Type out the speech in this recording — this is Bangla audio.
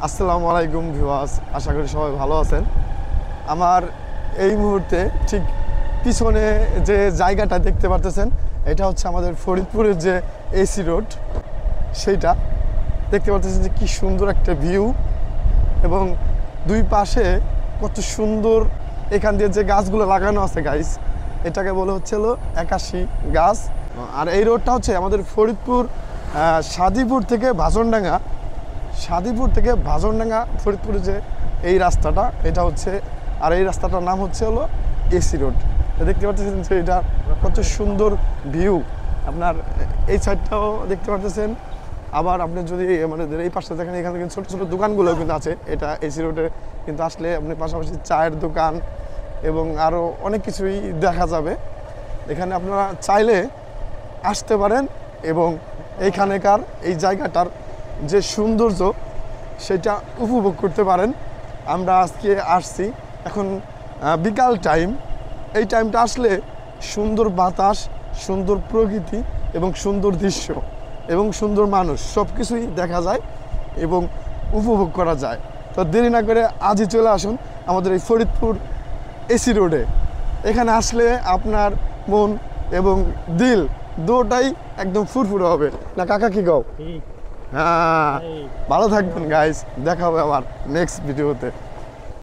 আসসালামু আলাইকুম ভিউয়ার্স, আশা করি সবাই ভালো আছেন। আমার এই মুহূর্তে ঠিক পিছনে যে জায়গাটা দেখতে পারতেছেন, এটা হচ্ছে আমাদের ফরিদপুরের যে এসি রোড, সেইটা দেখতে পারতেছেন যে কি সুন্দর একটা ভিউ এবং দুই পাশে কত সুন্দর এখান দিয়ে যে গাছগুলো লাগানো আছে গাইস, এটাকে বলে হচ্ছে হলো 81 গাছ। আর এই রোডটা হচ্ছে আমাদের ফরিদপুর সাদিপুর থেকে ভাজনডাঙ্গা ফরিদপুরে যে এই রাস্তাটা, এটা হচ্ছে, আর এই রাস্তাটার নাম হচ্ছে হলো এসি রোড। দেখতে পাচ্ছেন যে এটা কত সুন্দর ভিউ। আপনার এই সাইডটাও দেখতে পাচ্ছেন। আবার আপনি যদি আমাদের এই পাশটা দেখেন, এখানে কিন্তু ছোটো ছোটো দোকানগুলো কিন্তু আছে। এটা এসি রোডে কিন্তু আসলে আপনি পাশাপাশি চায়ের দোকান এবং আরও অনেক কিছুই দেখা যাবে। এখানে আপনারা চাইলে আসতে পারেন এবং এইখানেকার এই জায়গাটার যে সৌন্দর্য সেটা উপভোগ করতে পারেন। আমরা আজকে আসছি এখন বিকাল টাইম। এই টাইমটা আসলে সুন্দর বাতাস, সুন্দর প্রকৃতি এবং সুন্দর দৃশ্য এবং সুন্দর মানুষ সব কিছুই দেখা যায় এবং উপভোগ করা যায়। তো দেরি না করে আজই চলে আসুন আমাদের এই ফরিদপুর এসি রোডে। এখানে আসলে আপনার মন এবং দিল দুটোটাই একদম ফুরফুরে হবে না কাকা, কি গাও? হ্যাঁ, ভালো থাকবেন গাইস, দেখা হবে আবার নেক্সট ভিডিওতে।